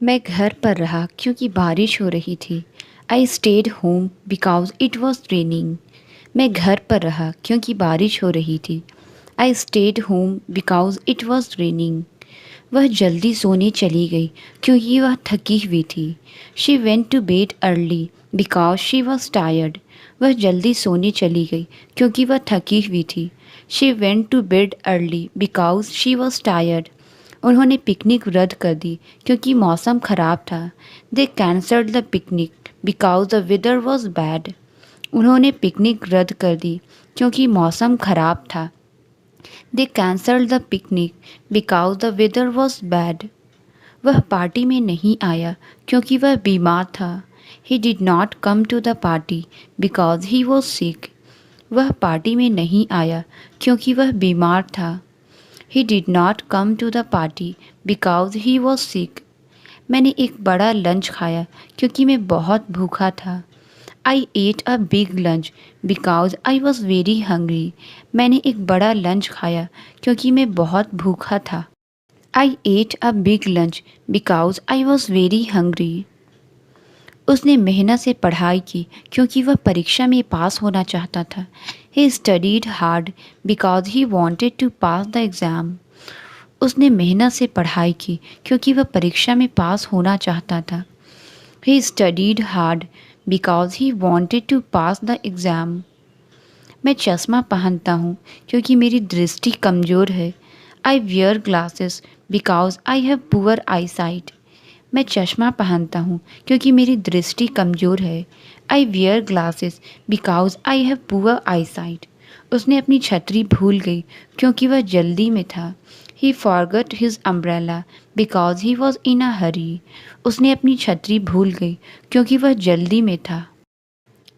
मैं घर पर रहा क्योंकि बारिश हो रही थी। I stayed home because it was raining. मैं घर पर रहा क्योंकि बारिश हो रही थी। I stayed home because it was raining. वह जल्दी सोने चली गई क्योंकि वह थकी हुई थी। She went to bed early because she was tired. वह जल्दी सोने चली गई क्योंकि वह थकी हुई थी। She went to bed early because she was tired. उन्होंने पिकनिक रद्द कर दी क्योंकि मौसम ख़राब था। They cancelled the picnic because the weather was bad. उन्होंने पिकनिक रद्द कर दी क्योंकि मौसम ख़राब था। They cancelled the picnic because the weather was bad. वह पार्टी में नहीं आया क्योंकि वह बीमार था। He did not come to the party because he was sick. वह पार्टी में नहीं आया क्योंकि वह बीमार था। He did not come to the party because he was sick. मैंने एक बड़ा लंच खाया क्योंकि मैं बहुत भूखा था। I ate a big lunch because I was very hungry. मैंने एक बड़ा लंच खाया क्योंकि मैं बहुत भूखा था। I ate a big lunch because I was very hungry. उसने मेहनत से पढ़ाई की क्योंकि वह परीक्षा में पास होना चाहता था। He studied hard because he wanted to pass the exam. उसने मेहनत से पढ़ाई की क्योंकि वह परीक्षा में पास होना चाहता था। He studied hard because he wanted to pass the exam. मैं चश्मा पहनता हूँ क्योंकि मेरी दृष्टि कमज़ोर है। I wear glasses because I have poor eyesight. मैं चश्मा पहनता हूँ क्योंकि मेरी दृष्टि कमज़ोर है। I wear glasses because I have poor eyesight. उसने अपनी छतरी भूल गई क्योंकि वह जल्दी में था। He forgot his umbrella because he was in a hurry. उसने अपनी छतरी भूल गई क्योंकि वह जल्दी में था।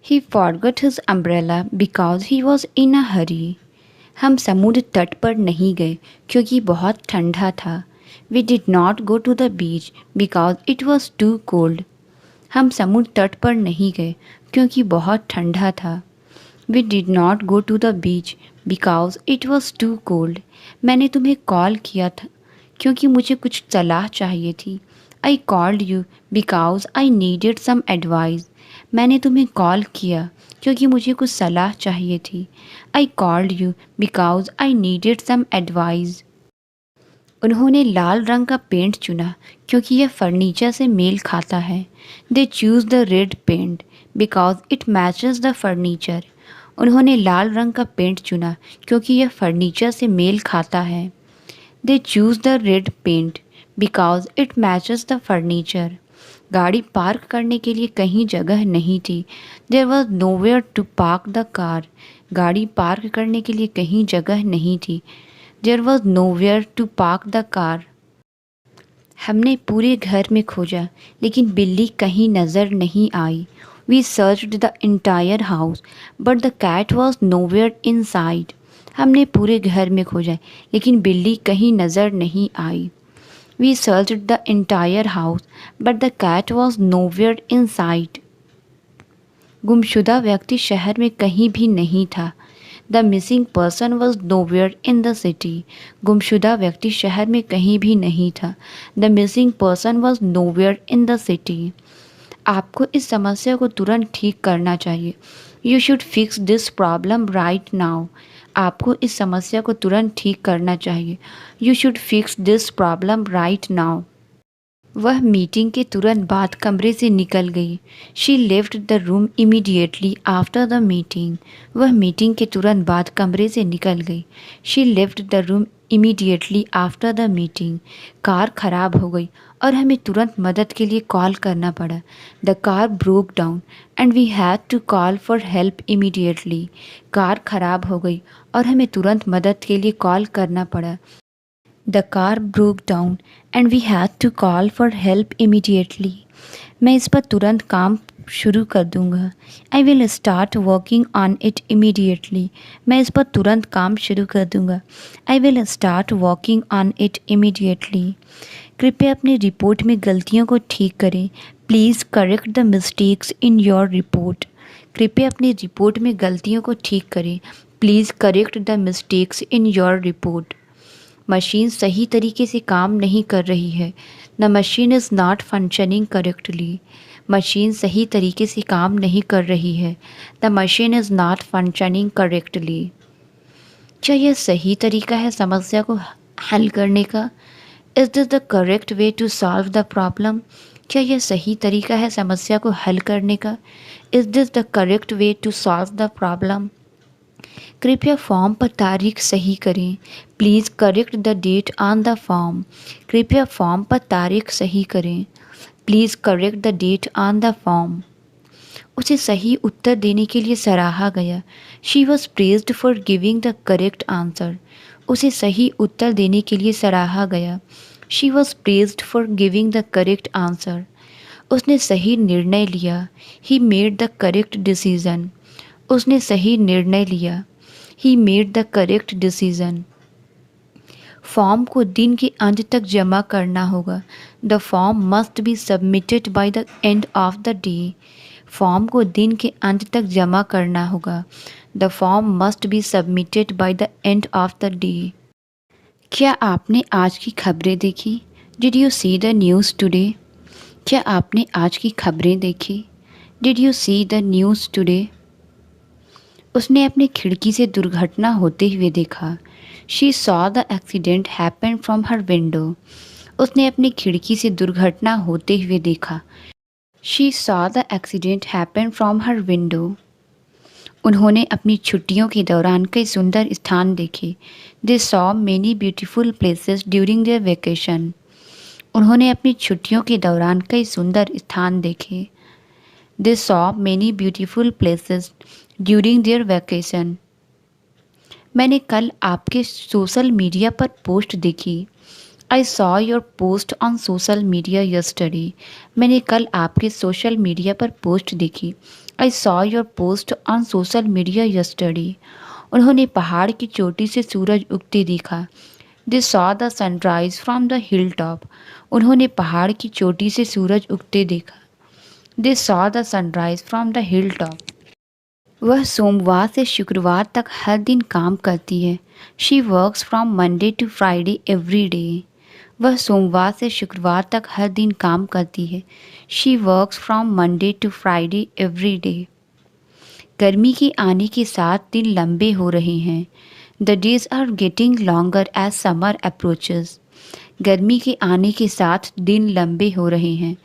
He forgot his umbrella because he was in a hurry. हम समुद्र तट पर नहीं गए क्योंकि बहुत ठंडा था। We did not go to the beach because it was too cold. हम समुद्र तट पर नहीं गए क्योंकि बहुत ठंडा था। We did not go to the beach because it was too cold. मैंने तुम्हें कॉल किया था क्योंकि मुझे कुछ सलाह चाहिए थी। I called you because I needed some advice. मैंने तुम्हें कॉल किया क्योंकि मुझे कुछ सलाह चाहिए थी। I called you because I needed some advice. उन्होंने लाल रंग का पेंट चुना क्योंकि यह फर्नीचर से मेल खाता है। They choose the red paint because it matches the furniture. उन्होंने लाल रंग का पेंट चुना क्योंकि यह फर्नीचर से मेल खाता है। They choose the red paint because it matches the furniture. गाड़ी पार्क करने के लिए कहीं जगह नहीं थी। There was nowhere to park the car. गाड़ी पार्क करने के लिए कहीं जगह नहीं थी। There was nowhere to park the car. हमने पूरे घर में खोजा लेकिन बिल्ली कहीं नज़र नहीं आई। We searched the entire house, but the cat was nowhere inside. हमने पूरे घर में खोजा लेकिन बिल्ली कहीं नज़र नहीं आई। We searched the entire house, but the cat was nowhere inside. गुमशुदा व्यक्ति शहर में कहीं भी नहीं था। The missing person was nowhere in the city. गुमशुदा व्यक्ति शहर में कहीं भी नहीं था। The missing person was nowhere in the city. आपको इस समस्या को तुरंत ठीक करना चाहिए। You should fix this problem right now. आपको इस समस्या को तुरंत ठीक करना चाहिए। You should fix this problem right now. वह मीटिंग के तुरंत बाद कमरे से निकल गई। She left the room immediately after the meeting. वह मीटिंग के तुरंत बाद कमरे से निकल गई। She left the room immediately after the meeting. Car खराब हो गई और हमें तुरंत मदद के लिए कॉल करना पड़ा। The car broke down and we had to call for help immediately. Car खराब हो गई और हमें तुरंत मदद के लिए कॉल करना पड़ा। The car broke down and we had to call for help immediately. मैं इस पर तुरंत काम शुरू कर दूंगा। I will start working on it immediately. मैं इस पर तुरंत काम शुरू कर दूंगा। I will start working on it immediately. कृपया अपनी रिपोर्ट में गलतियों को ठीक करें। Please correct the mistakes in your report. कृपया अपनी रिपोर्ट में गलतियों को ठीक करें। Please correct the mistakes in your report. Machine सही तरीके से काम नहीं कर रही है। The machine is not functioning correctly. Machine सही तरीके से काम नहीं कर रही है। The machine is not functioning correctly. क्या यह सही तरीका है समस्या को हल करने का? Is this the correct way to solve the problem? क्या यह सही तरीका है समस्या को हल करने का? Is this the correct way to solve the problem? कृपया फॉर्म पर तारीख सही करें। Please correct the date on the form. कृपया फॉर्म पर तारीख सही करें। Please correct the date on the form. उसे सही उत्तर देने के लिए सराहा गया। She was praised for giving the correct answer. उसे सही उत्तर देने के लिए सराहा गया। She was praised for giving the correct answer. उसने सही निर्णय लिया। He made the correct decision. उसने सही निर्णय लिया। He made the correct decision. Form को दिन के अंत तक जमा करना होगा। The form must be submitted by the end of the day. Form को दिन के अंत तक जमा करना होगा। The form must be submitted by the end of the day. क्या आपने आज की खबरें देखी? Did you see the news today? क्या आपने आज की खबरें देखी? Did you see the news today? उसने अपनी खिड़की से दुर्घटना होते हुए देखा। She saw the accident happen from her window. उसने अपनी खिड़की से दुर्घटना होते हुए देखा। She saw the accident happen from her window. उन्होंने अपनी छुट्टियों के दौरान कई सुंदर स्थान देखे। They saw many beautiful places during their vacation. उन्होंने अपनी छुट्टियों के दौरान कई सुंदर स्थान देखे। They saw many beautiful places during their vacation. मैंने कल आपके सोशल मीडिया पर पोस्ट देखी। I saw your post on social media yesterday. मैंने कल आपके सोशल मीडिया पर पोस्ट देखी। I saw your post on social media yesterday. उन्होंने पहाड़ की चोटी से सूरज उगते देखा। They saw the sunrise from the hill top. उन्होंने पहाड़ की चोटी से सूरज उगते देखा। They saw the sunrise from the hill top. वह सोमवार से शुक्रवार तक हर दिन काम करती है। She works from Monday to Friday every day. वह सोमवार से शुक्रवार तक हर दिन काम करती है। She works from Monday to Friday every day. गर्मी के आने के साथ दिन लंबे हो रहे हैं। The days are getting longer as summer approaches. गर्मी के आने के साथ दिन लंबे हो रहे हैं।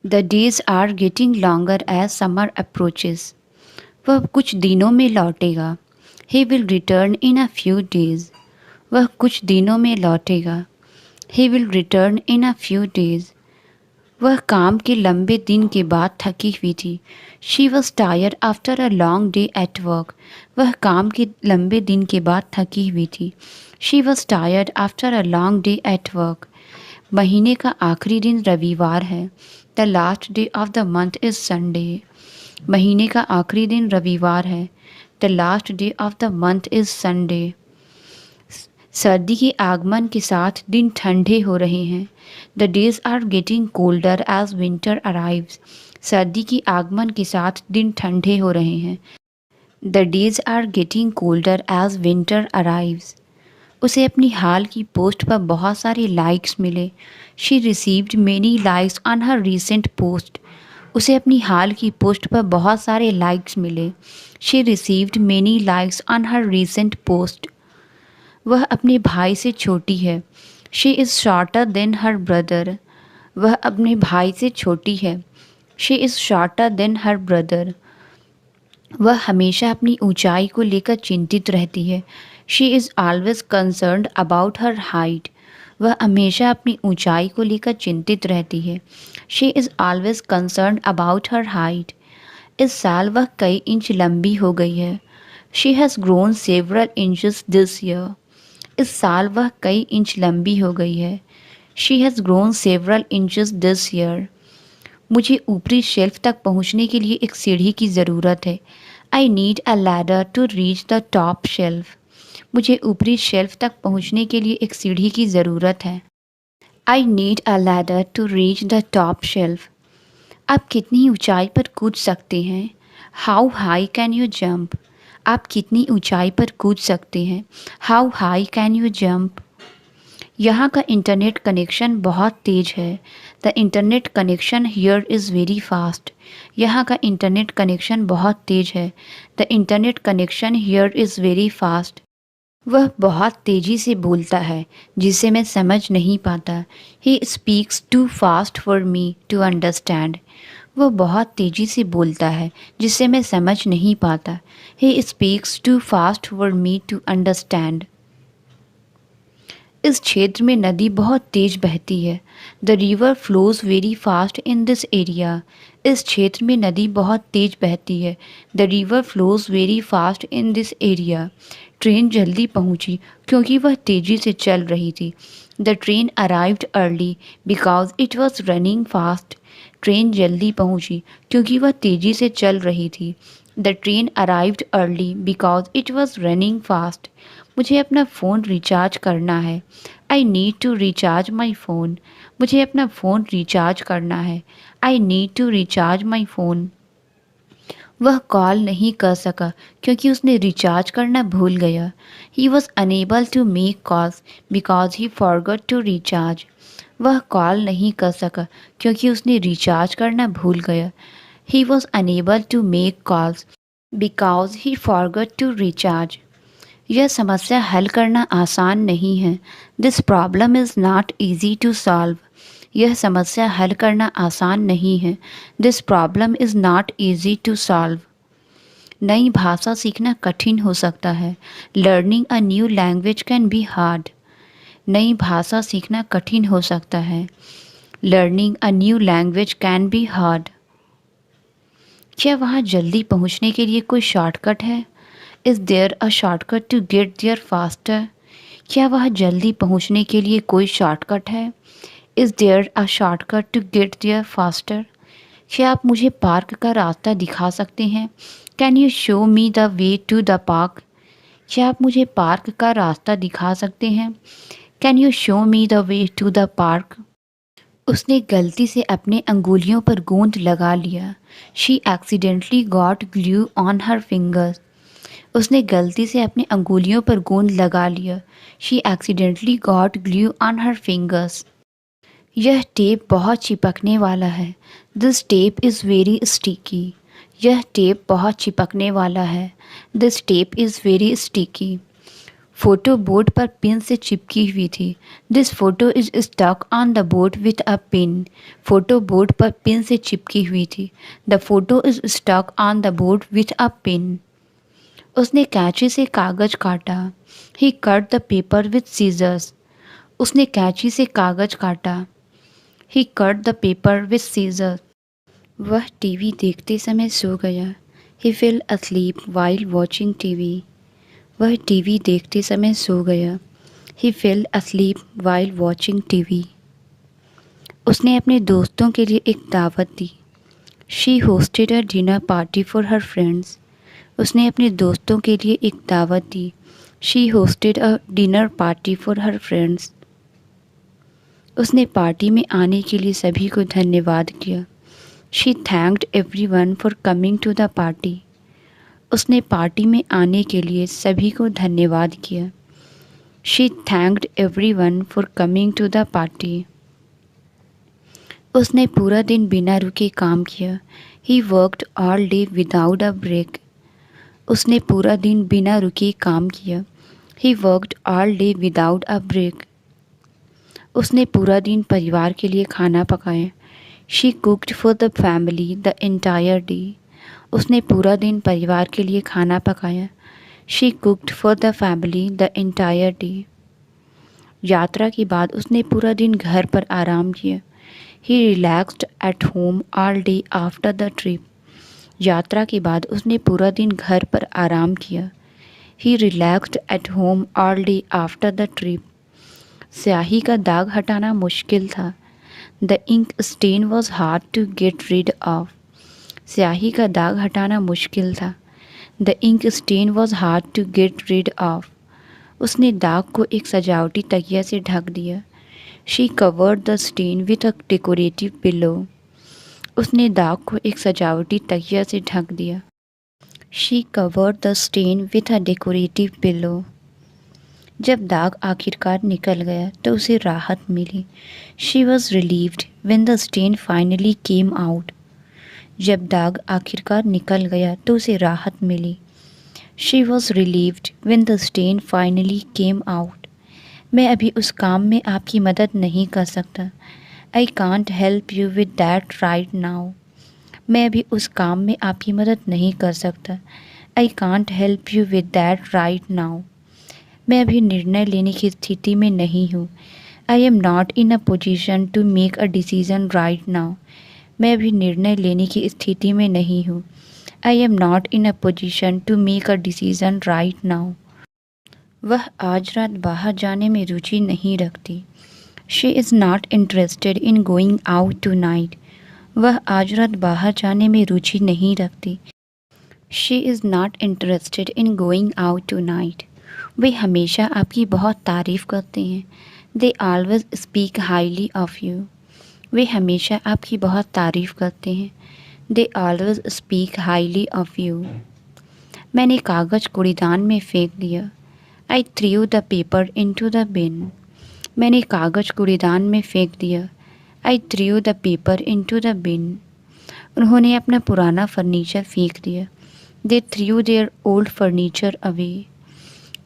The days are getting longer as summer approaches. वह कुछ दिनों में लौटेगा। He will return in a few days. वह कुछ दिनों में लौटेगा। He will return in a few days. वह काम के लंबे दिन के बाद थकी हुई थी। She was tired after a long day at work. वह काम के लंबे दिन के बाद थकी हुई थी। She was tired after a long day at work. महीने का आखिरी दिन रविवार है। The last day of the month is Sunday. महीने का आखिरी दिन रविवार है। The last day of the month is Sunday. सर्दी के आगमन के साथ दिन ठंडे हो रहे हैं। The days are getting colder as winter arrives. सर्दी के आगमन के साथ दिन ठंडे हो रहे हैं। The days are getting colder as winter arrives. उसे अपनी हाल की पोस्ट पर बहुत सारे लाइक्स मिले। She received many likes on her recent post. उसे अपनी हाल की पोस्ट पर बहुत सारे लाइक्स मिले। She received many likes on her recent post. वह अपने भाई से छोटी है। She is shorter than her brother. वह अपने भाई से छोटी है। She is shorter than her brother. वह हमेशा अपनी ऊंचाई को लेकर चिंतित रहती है। She is always concerned about her height. वह हमेशा अपनी ऊंचाई को लेकर चिंतित रहती है। She is always concerned about her height. इस साल वह कई इंच लंबी हो गई है। She has grown several inches this year. इस साल वह कई इंच लंबी हो गई है। She has grown several inches this year. मुझे ऊपरी शेल्फ तक पहुंचने के लिए एक सीढ़ी की ज़रूरत है। I need a ladder to reach the top shelf. मुझे ऊपरी शेल्फ तक पहुंचने के लिए एक सीढ़ी की ज़रूरत है। I need a ladder to reach the top shelf. आप कितनी ऊंचाई पर कूद सकते हैं? How high can you jump? आप कितनी ऊंचाई पर कूद सकते हैं? How high can you jump? यहाँ का इंटरनेट कनेक्शन बहुत तेज है। The internet connection here is very fast. यहाँ का इंटरनेट कनेक्शन बहुत तेज है। The internet connection here is very fast. वह बहुत तेज़ी से बोलता है जिसे मैं समझ नहीं पाता। He speaks too fast for me to understand. वह बहुत तेज़ी से बोलता है जिसे मैं समझ नहीं पाता। He speaks too fast for me to understand. इस क्षेत्र में नदी बहुत तेज बहती है। The river flows very fast in this area. इस क्षेत्र में नदी बहुत तेज बहती है। The river flows very fast in this area. Train जल्दी पहुंची क्योंकि वह तेजी से चल रही थी। The train arrived early because it was running fast. Train जल्दी पहुंची क्योंकि वह तेजी से चल रही थी। The train arrived early because it was running fast. मुझे अपना फ़ोन रिचार्ज करना है। I need to recharge my phone. मुझे अपना फ़ोन रिचार्ज करना है। I need to recharge my phone. वह कॉल नहीं कर सका क्योंकि उसने रिचार्ज करना भूल गया। He was unable to make calls because he forgot to recharge. वह कॉल नहीं कर सका क्योंकि उसने रिचार्ज करना भूल गया। He was unable to make calls because he forgot to recharge. यह समस्या हल करना आसान नहीं है। This problem is not easy to solve. यह समस्या हल करना आसान नहीं है। This problem is not easy to solve. नई भाषा सीखना कठिन हो सकता है। Learning a new language can be hard. नई भाषा सीखना कठिन हो सकता है। Learning a new language can be hard. क्या वहाँ जल्दी पहुँचने के लिए कोई शॉर्टकट है? Is there a shortcut to get there faster? क्या वह जल्दी पहुँचने के लिए कोई शॉर्टकट है? Is there a shortcut to get there faster? क्या आप मुझे पार्क का रास्ता दिखा सकते हैं? Can you show me the way to the park? क्या आप मुझे पार्क का रास्ता दिखा सकते हैं? Can you show me the way to the park? उसने गलती से अपने अंगुलियों पर गोंद लगा लिया। She accidentally got glue on her fingers. उसने गलती से अपनी अंगुलियों पर गोंद लगा लिया। She accidentally got glue on her fingers. यह टेप बहुत चिपकने वाला है। This tape is very sticky. यह टेप बहुत चिपकने वाला है। This tape is very sticky. Photo board पर पिन से चिपकी हुई थी। This photo is stuck on the board with a pin. Photo board पर पिन से चिपकी हुई थी। The photo is stuck on the board with a pin. उसने कैंची से कागज काटा। He cut the paper with scissors. उसने कैंची से कागज काटा। He cut the paper with scissors. वह टीवी देखते समय सो गया। He fell asleep while watching TV. वह टीवी देखते समय सो गया। He fell asleep while watching TV. उसने अपने दोस्तों के लिए एक दावत दी। She hosted a dinner party for her friends. उसने अपने दोस्तों के लिए एक दावत दी। She hosted a dinner party for her friends. उसने पार्टी में आने के लिए सभी को धन्यवाद किया। She thanked everyone for coming to the party. उसने पार्टी में आने के लिए सभी को धन्यवाद किया। She thanked everyone for coming to the party. उसने पूरा दिन बिना रुके काम किया। He worked all day without a break. उसने पूरा दिन बिना रुके काम किया। He worked all day without a break. उसने पूरा दिन परिवार के लिए खाना पकाया। She cooked for the family the entire day. उसने पूरा दिन परिवार के लिए खाना पकाया। She cooked for the family the entire day. यात्रा के बाद उसने पूरा दिन घर पर आराम किया। He relaxed at home all day after the trip. यात्रा के बाद उसने पूरा दिन घर पर आराम किया। He relaxed at home all day after the trip. स्याही का दाग हटाना मुश्किल था। The ink stain was hard to get rid of. स्याही का दाग हटाना मुश्किल था। The ink stain was hard to get rid of. उसने दाग को एक सजावटी तकिया से ढक दिया। She covered the stain with a decorative pillow. उसने दाग को एक सजावटी तकिया से ढक दिया। She covered the stain with a decorative pillow. जब दाग आखिरकार निकल गया तो उसे राहत मिली। She was relieved when the stain finally came out. जब दाग आखिरकार निकल गया तो उसे राहत मिली। She was relieved when the stain finally came out. मैं अभी उस काम में आपकी मदद नहीं कर सकता। I can't help you with that right now. मैं अभी उस काम में आपकी मदद नहीं कर सकता। I can't help you with that right now. मैं अभी निर्णय लेने की स्थिति में नहीं हूँ। I am not in a position to make a decision right now. मैं अभी निर्णय लेने की स्थिति में नहीं हूँ। I am not in a position to make a decision right now. वह आज रात बाहर जाने में रुचि नहीं रखती। She is not interested in going out tonight. वह आज रात बाहर जाने में रुचि नहीं रखती। She is not interested in going out tonight. वे हमेशा आपकी बहुत तारीफ़ करते हैं। They always speak highly of you. वे हमेशा आपकी बहुत तारीफ़ करते हैं। They always speak highly of you. मैंने कागज़ कूड़ेदान में फेंक दिया। I threw the paper into the bin. मैंने कागज़ कूड़ेदान में फेंक दिया। I threw the paper into the bin. उन्होंने अपना पुराना फर्नीचर फेंक दिया। They threw their old furniture away.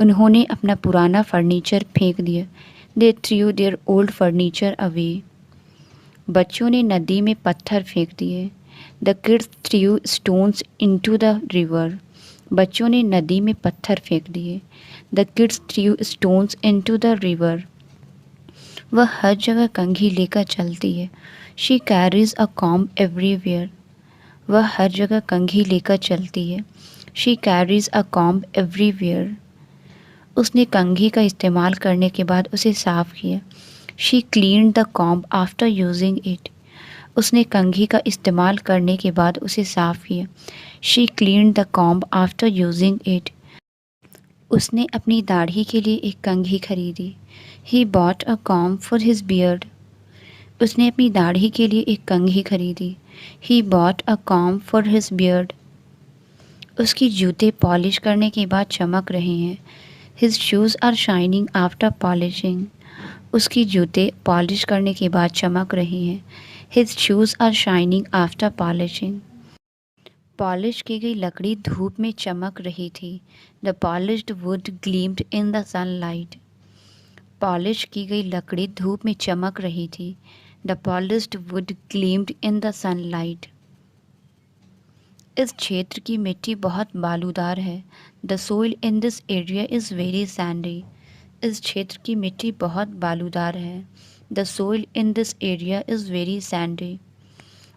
उन्होंने अपना पुराना फर्नीचर फेंक दिया। They threw their old furniture away. बच्चों ने नदी में पत्थर फेंक दिए। The kids threw stones into the river. बच्चों ने नदी में पत्थर फेंक दिए। The kids threw stones into the river. वह हर जगह कंघी लेकर चलती है। She carries a comb everywhere. वह हर जगह कंघी लेकर चलती है। She carries a comb everywhere. उसने कंघी का इस्तेमाल करने के बाद उसे साफ किया। She cleaned the comb after using it. उसने कंघी का इस्तेमाल करने के बाद उसे साफ किया। She cleaned the comb after using it. उसने अपनी दाढ़ी के लिए एक कंघी खरीदी। He bought a comb for his beard. उसने अपनी दाढ़ी के लिए एक कंघी खरीदी। He bought a comb for his beard. उसकी जूते पॉलिश करने के बाद चमक रहे हैं। His shoes are shining after polishing. उसकी जूते पॉलिश करने के बाद चमक रहे हैं। His shoes are shining after polishing. Polish की गई लकड़ी धूप में चमक रही थी। The polished would gleamed in the sunlight. Polish की गई लकड़ी धूप में चमक रही थी। The polished would gleamed in the sunlight. इस क्षेत्र की मिट्टी बहुत बालूदार है। The soil in this area is very Sandy. इस क्षेत्र की मिट्टी बहुत बालूदार है। The soil in this area is very Sandy.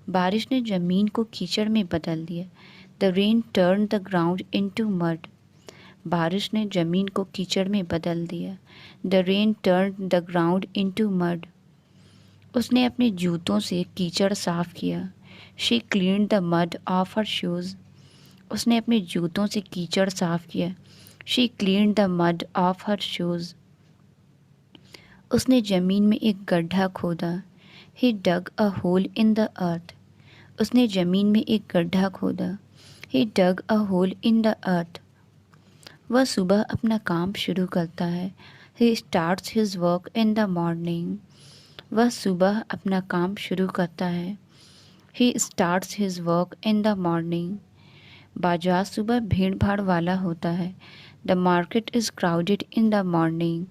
बारिश ने ज़मीन को कीचड़ में बदल दिया। The rain turn the ground into mud. बारिश ने ज़मीन को कीचड़ में बदल दिया। The rain turn the ground into mud. उसने अपने जूतों से कीचड़ साफ किया। She cleaned the mud off her shoes. उसने अपने जूतों से कीचड़ साफ किया। She cleaned the mud off her shoes. उसने ज़मीन में एक गड्ढा खोदा। He dug a hole in the earth. उसने ज़मीन में एक गड्ढा खोदा। He dug a hole in the earth. वह सुबह अपना काम शुरू करता है। He starts his work in the morning. वह सुबह अपना काम शुरू करता है। He starts his work in the morning. बाजार सुबह भीड़ भाड़ वाला होता है। The market is crowded in the morning.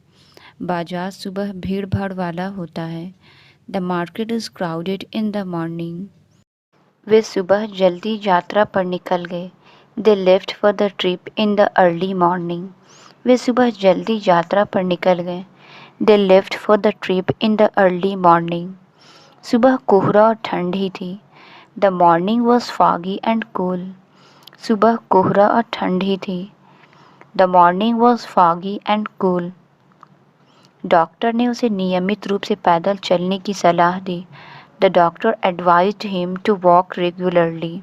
बाजार सुबह भीड़ भाड़ वाला होता है। The market is crowded in the morning. वे सुबह जल्दी यात्रा पर निकल गए। They left for the trip in the early morning. वे सुबह जल्दी यात्रा पर निकल गए। They left for the trip in the early morning. सुबह कोहरा और ठंडी थी। The morning was foggy and cool. सुबह कोहरा और ठंडी थी। The morning was foggy and cool. Doctor ने उसे नियमित रूप से पैदल चलने की सलाह दी। The doctor advised him to walk regularly.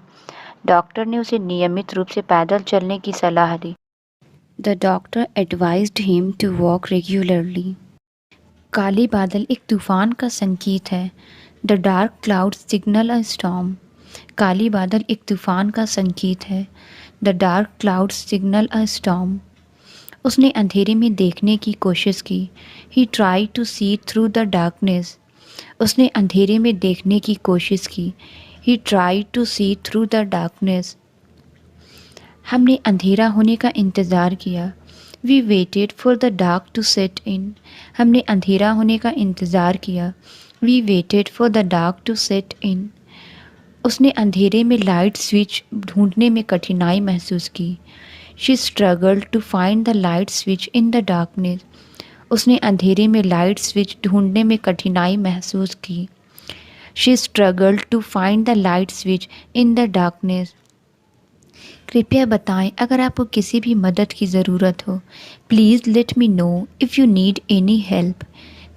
डॉक्टर ने उसे नियमित रूप से पैदल चलने की सलाह दी। The doctor advised him to walk regularly. काले बादल एक तूफान का संकेत है। The dark cloud signal a storm. काले बादल एक तूफान का संकेत है। The dark cloud signal a storm. उसने अंधेरे में देखने की कोशिश की। He try to see through the darkness. उसने अंधेरे में देखने की कोशिश की। He try to see through the darkness. हमने अंधेरा होने का इंतज़ार किया। We waited for the dark to set in. हमने अंधेरा होने का इंतज़ार किया। We waited for the dark to set in. उसने अंधेरे में लाइट स्विच ढूंढने में कठिनाई महसूस की। She struggled to find the light switch in the darkness. उसने अंधेरे में लाइट स्विच ढूंढने में कठिनाई महसूस की। She struggled to find the light switch in the darkness. कृपया बताएं अगर आपको किसी भी मदद की ज़रूरत हो। Please let me know if you need any help.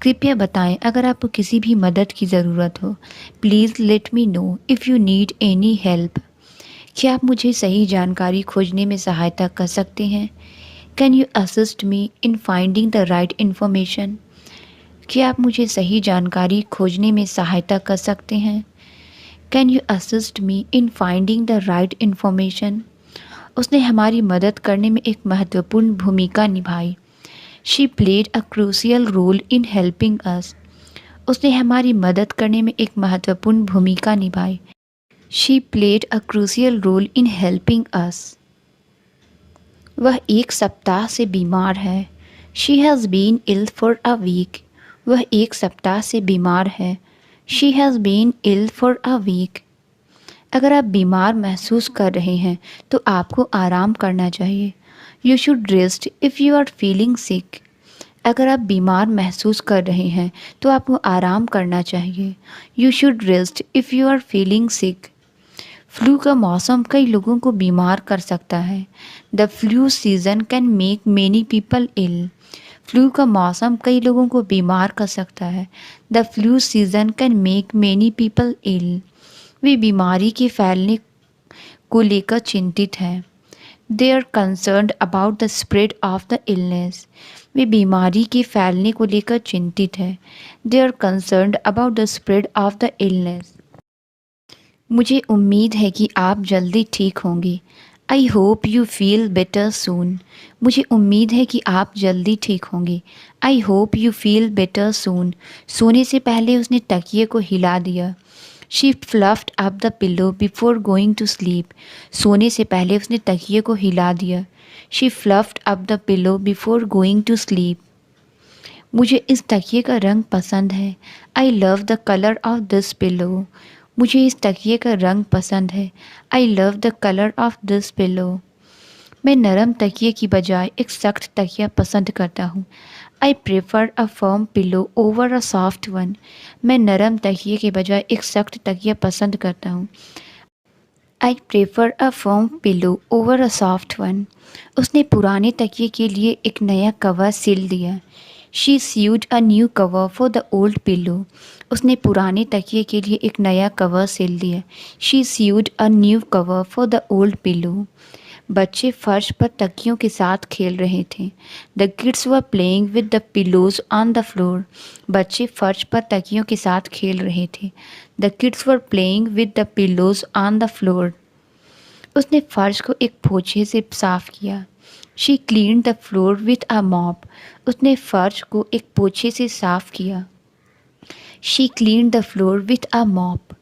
कृपया बताएं अगर आपको किसी भी मदद की ज़रूरत हो। Please let me know if you need any help. क्या आप मुझे सही जानकारी खोजने में सहायता कर सकते हैं? Can you assist me in finding the right information. क्या आप मुझे सही जानकारी खोजने में सहायता कर सकते हैं? Can you assist me in finding the right information. उसने हमारी मदद करने में एक महत्वपूर्ण भूमिका निभाई। She played a crucial role in helping us. उसने हमारी मदद करने में एक महत्वपूर्ण भूमिका निभाई। She played a crucial role in helping us. वह एक सप्ताह से बीमार है। She has been ill for a week. वह एक सप्ताह से बीमार है। She has been ill for a week. अगर आप बीमार महसूस कर रहे हैं तो आपको आराम करना चाहिए। You should rest if you are feeling sick. अगर आप बीमार महसूस कर रहे हैं तो आपको आराम करना चाहिए। You should rest if you are feeling sick. Flu का मौसम कई लोगों को बीमार कर सकता है। The flu season can make many people ill. Flu का मौसम कई लोगों को बीमार कर सकता है। The flu season can make many people ill. वे बीमारी के फैलने को लेकर चिंतित हैं। They are concerned about the spread of the illness. वे बीमारी के फैलने को लेकर चिंतित हैं। They are concerned about the spread of the illness. मुझे उम्मीद है कि आप जल्दी ठीक होंगे। I hope you feel better soon. मुझे उम्मीद है कि आप जल्दी ठीक होंगे। I hope you feel better soon. सोने से पहले उसने तकिए को हिला दिया। She fluffed up the pillow before going to sleep. सोने से पहले उसने तकिए को हिला दिया। She fluffed up the pillow before going to sleep. मुझे इस तकिए का रंग पसंद है। I love the colour of this pillow. मुझे इस तकिए का रंग पसंद है। I love the colour of this pillow. मैं नरम तकिए की बजाय एक सख्त तकिया पसंद करता हूँ। I prefer a firm pillow over a soft one. मैं नरम तकिए के बजाय एक सख्त तकिया पसंद करता हूँ। I prefer a firm pillow over a soft one. उसने पुराने तकिए के लिए एक नया कवर सिल दिया। She sued a new cover for the old pillow. उसने पुराने तकिए के लिए एक नया कवर सिल दिया। She sued a new cover for the old pillow. बच्चे फर्श पर तकियों के साथ खेल रहे थे। The kids were playing with the pillows on the floor. बच्चे फर्श पर तकियों के साथ खेल रहे थे। The kids were playing with the pillows on the floor. उसने फर्श को एक पोछे से साफ किया। She clean the floor with a mop. उसने फर्श को एक पोछे से साफ किया। She clean the floor with a mop.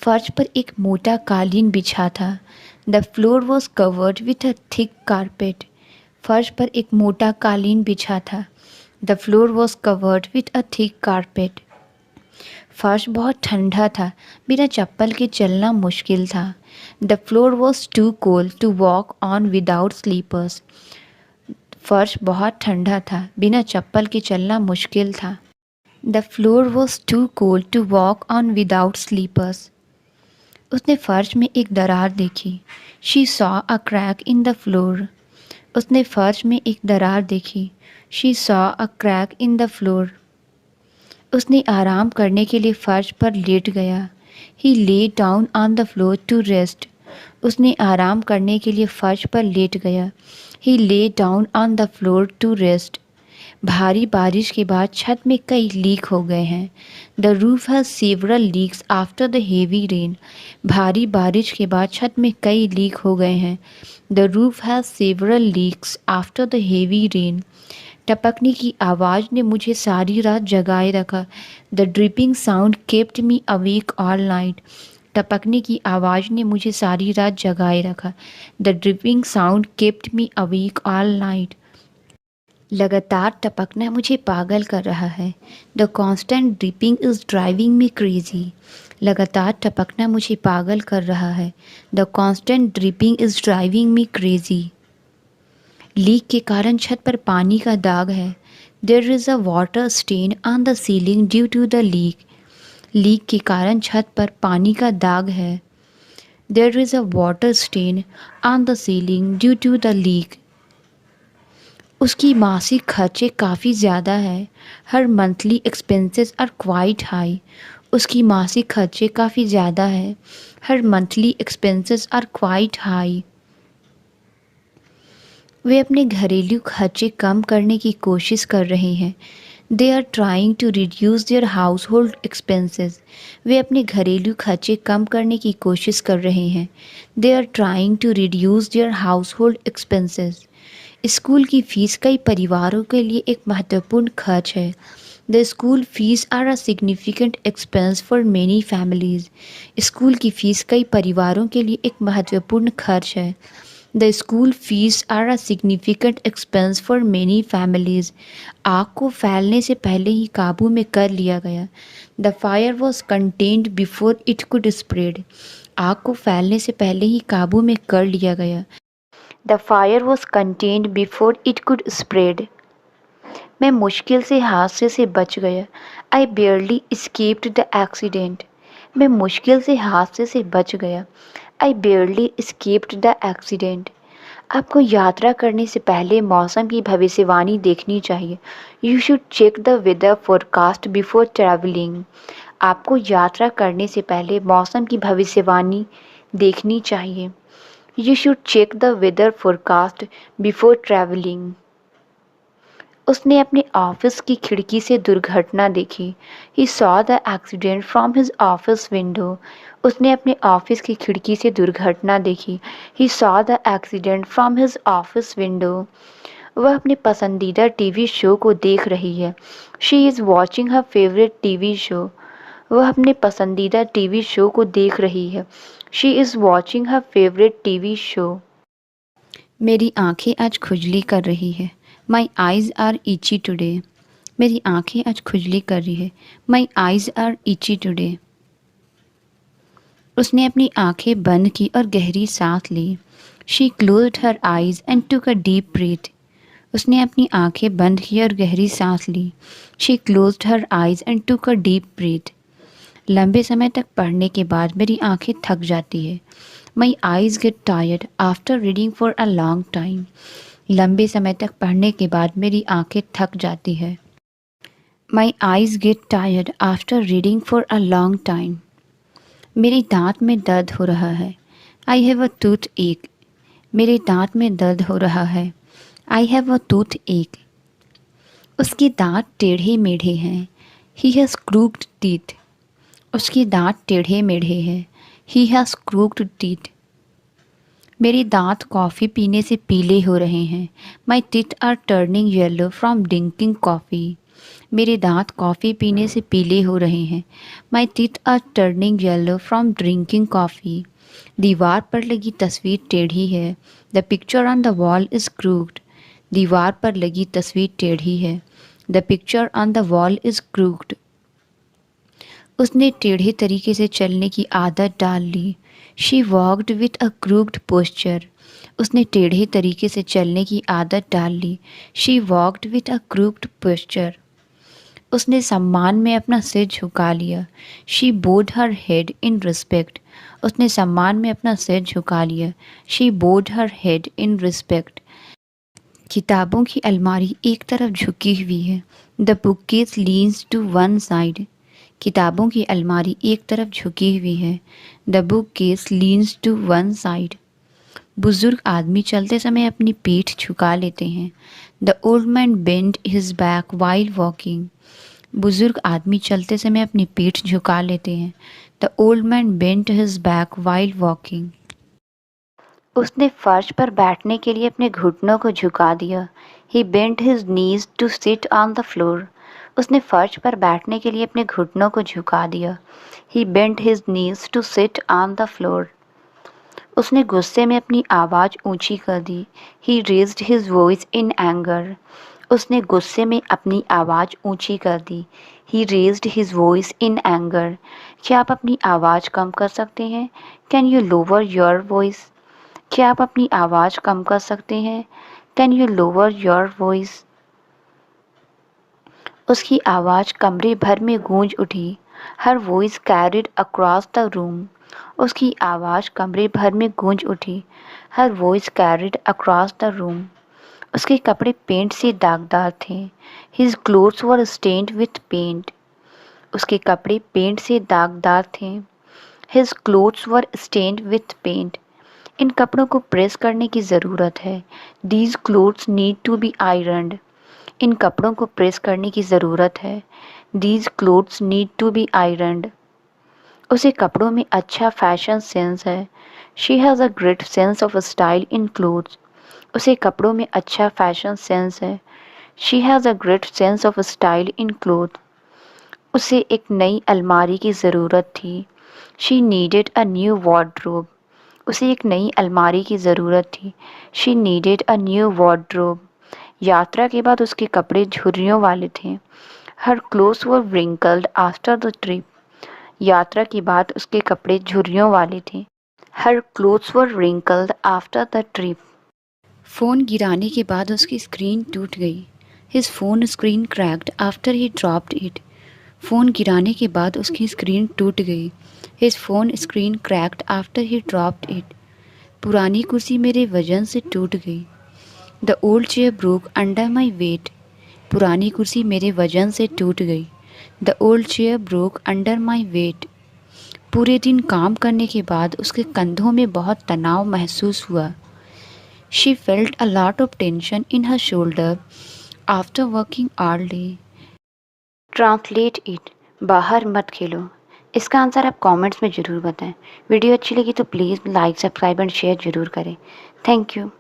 फर्श पर एक मोटा कालीन बिछा था। The floor was covered with a thick carpet. फर्श पर एक मोटा कालीन बिछा था। The floor was covered with a thick carpet. फर्श बहुत ठंडा था। बिना चप्पल के चलना मुश्किल था। The floor was too cold to walk on without slippers. फर्श बहुत ठंडा था। बिना चप्पल के चलना मुश्किल था। The floor was too cold to walk on without slippers. उसने फर्श में एक दरार देखी। She saw a crack in the floor. उसने फर्श में एक दरार देखी। She saw a crack in the floor. उसने आराम करने के लिए फर्श पर लेट गया। He lay down on the floor to rest. उसने आराम करने के लिए फर्श पर लेट गया। He lay down on the floor to rest. भारी बारिश के बाद छत में कई लीक हो गए हैं। The roof has several leaks after the heavy rain. भारी बारिश के बाद छत में कई लीक हो गए हैं। The roof has several leaks after the heavy rain. टपकने की आवाज़ ने मुझे सारी रात जगाए रखा। The dripping sound kept me awake all night. टपकने की आवाज़ ने मुझे सारी रात जगाए रखा। The dripping sound kept me awake all night. लगातार टपकना मुझे पागल कर रहा है। The constant dripping is driving me crazy. लगातार टपकना मुझे पागल कर रहा है। The constant dripping is driving me crazy. Leak के कारण छत पर पानी का दाग है। There is a water stain on the ceiling due to the leak. Leak के कारण छत पर पानी का दाग है। There is a water stain on the ceiling due to the leak. उसकी मासिक खर्चे काफ़ी ज़्यादा है। Her monthly expenses are quite high. उसकी मासिक खर्चे काफ़ी ज़्यादा है। Her monthly expenses are quite high. वे अपने घरेलू खर्चे कम करने की कोशिश कर रहे हैं। They are trying to reduce their household expenses. वे अपने घरेलू खर्चे कम करने की कोशिश कर रहे हैं। They are trying to reduce their household expenses. School की फ़ीस कई परिवारों के लिए एक महत्वपूर्ण खर्च है। The school fees are a significant expense for many families. School की फ़ीस कई परिवारों के लिए एक महत्वपूर्ण खर्च है। The school fees are a significant expense for many families. आग को फैलने से पहले ही काबू में कर लिया गया। The fire was contained before it could spread. आग को फैलने से पहले ही काबू में कर लिया गया। The fire was contained before it could spread. मैं मुश्किल से हादसे से बच गया। आई बेयरली एस्केप्ड द एक्सीडेंट। मैं मुश्किल से हादसे से बच गया। आई बेयरली एस्केप्ड द एक्सीडेंट। आपको यात्रा करने से पहले मौसम की भविष्यवाणी देखनी चाहिए। You should check the weather forecast before travelling. आपको यात्रा करने से पहले मौसम की भविष्यवाणी देखनी चाहिए। You should check the weather forecast before travelling. उसने अपने ऑफिस की खिड़की से दुर्घटना देखी। He saw the accident from his office window. उसने अपने ऑफिस की खिड़की से दुर्घटना देखी। He saw the accident from his office window. वह अपने पसंदीदा टीवी शो को देख रही है। She is watching her favourite TV show. वह अपने पसंदीदा टीवी शो को देख रही है। She is watching her favourite TV show. मेरी आंखें आज खुजली कर रही है। My eyes are itchy today. मेरी आंखें आज खुजली कर रही है। My eyes are itchy today. उसने अपनी आंखें बंद की और गहरी सांस ली। She closed her eyes and took a deep breath. उसने अपनी आंखें बंद की और गहरी सांस ली। She closed her eyes and took a deep breath. लंबे समय तक पढ़ने के बाद मेरी आंखें थक जाती है। My eyes get tired after reading for a long time. लंबे समय तक पढ़ने के बाद मेरी आंखें थक जाती है। My eyes get tired after reading for a long time. मेरे दांत में दर्द हो रहा है। आई हैव अ टूथ एक। मेरे दांत में दर्द हो रहा है। आई हैव अ टूथ एक। उसके दांत टेढ़े मेढ़े हैं। He has crooked teeth. उसके दांत टेढ़े मेढ़े हैं। He has crooked teeth. मेरे दांत कॉफ़ी पीने से पीले हो रहे हैं। My teeth are turning yellow from drinking coffee. मेरे दांत कॉफ़ी पीने से पीले हो रहे हैं। My teeth are turning yellow from drinking coffee. दीवार पर लगी तस्वीर टेढ़ी है। The picture on the wall is crooked. दीवार पर लगी तस्वीर टेढ़ी है। The picture on the wall is crooked. उसने टेढ़े तरीके से चलने की आदत डाल ली। She walked with a crooked posture. उसने टेढ़े तरीके से चलने की आदत डाल ली। She walked with a crooked posture. उसने सम्मान में अपना सिर झुका लिया। She bowed her head in respect. उसने सम्मान में अपना सिर झुका लिया। She bowed her head in respect. किताबों की अलमारी एक तरफ झुकी हुई है। The bookcase leans to one side. किताबों की अलमारी एक तरफ झुकी हुई है। The bookcase leans to one side. बुजुर्ग आदमी चलते समय अपनी पीठ झुका लेते हैं। The old man bend his back while walking. बुजुर्ग आदमी चलते समय अपनी पीठ झुका लेते हैं। The old man bent his back while walking. उसने फर्श पर बैठने के लिए अपने घुटनों को झुका दिया। He bent his knees to sit on the floor. उसने फर्श पर बैठने के लिए अपने घुटनों को झुका दिया। He bent his knees to sit on the floor. उसने गुस्से में अपनी आवाज़ ऊंची कर दी। He raised his voice in anger. उसने गुस्से में अपनी आवाज़ ऊंची कर दी। He raised his voice in anger. क्या आप अपनी आवाज़ कम कर सकते हैं? Can you lower your voice? क्या आप अपनी आवाज़ कम कर सकते हैं? Can you lower your voice? उसकी आवाज़ कमरे भर में गूंज उठी। Her voice carried across the room. उसकी आवाज़ कमरे भर में गूंज उठी। Her voice carried across the room. उसके कपड़े पेंट से दागदार थे। His clothes were stained with paint. उसके कपड़े पेंट से दागदार थे। His clothes were stained with paint. इन कपड़ों को प्रेस करने की ज़रूरत है। These clothes need to be ironed. इन कपड़ों को प्रेस करने की ज़रूरत है। These clothes need to be ironed. उसे कपड़ों में अच्छा फैशन सेंस है। She has a great sense of style in clothes. उसे कपड़ों में अच्छा फैशन सेंस है। She has a great sense of style in cloth. उसे एक नई अलमारी की ज़रूरत थी। She needed a new wardrobe. उसे एक नई अलमारी की ज़रूरत थी। She needed a new wardrobe. यात्रा के बाद उसके कपड़े झुर्रियों वाले थे। Her clothes were wrinkled after the trip. यात्रा के बाद उसके कपड़े झुर्रियों वाले थे। Her clothes were wrinkled after the trip. Phone गिराने के बाद उसकी स्क्रीन टूट गई। His phone screen cracked after he dropped it. Phone गिराने के बाद उसकी स्क्रीन टूट गई। His phone screen cracked after he dropped it. पुरानी कुर्सी मेरे वजन से टूट गई। The old chair broke under my weight. पुरानी कुर्सी मेरे वजन से टूट गई। The old chair broke under my wait. पूरे दिन काम करने के बाद उसके कंधों में बहुत तनाव महसूस हुआ। She felt a lot of tension in her shoulder after working all day. Translate it. बाहर मत खेलो। इसका आंसर आप कमेंट्स में ज़रूर बताएं। वीडियो अच्छी लगी तो please like, subscribe and share ज़रूर करें। Thank you.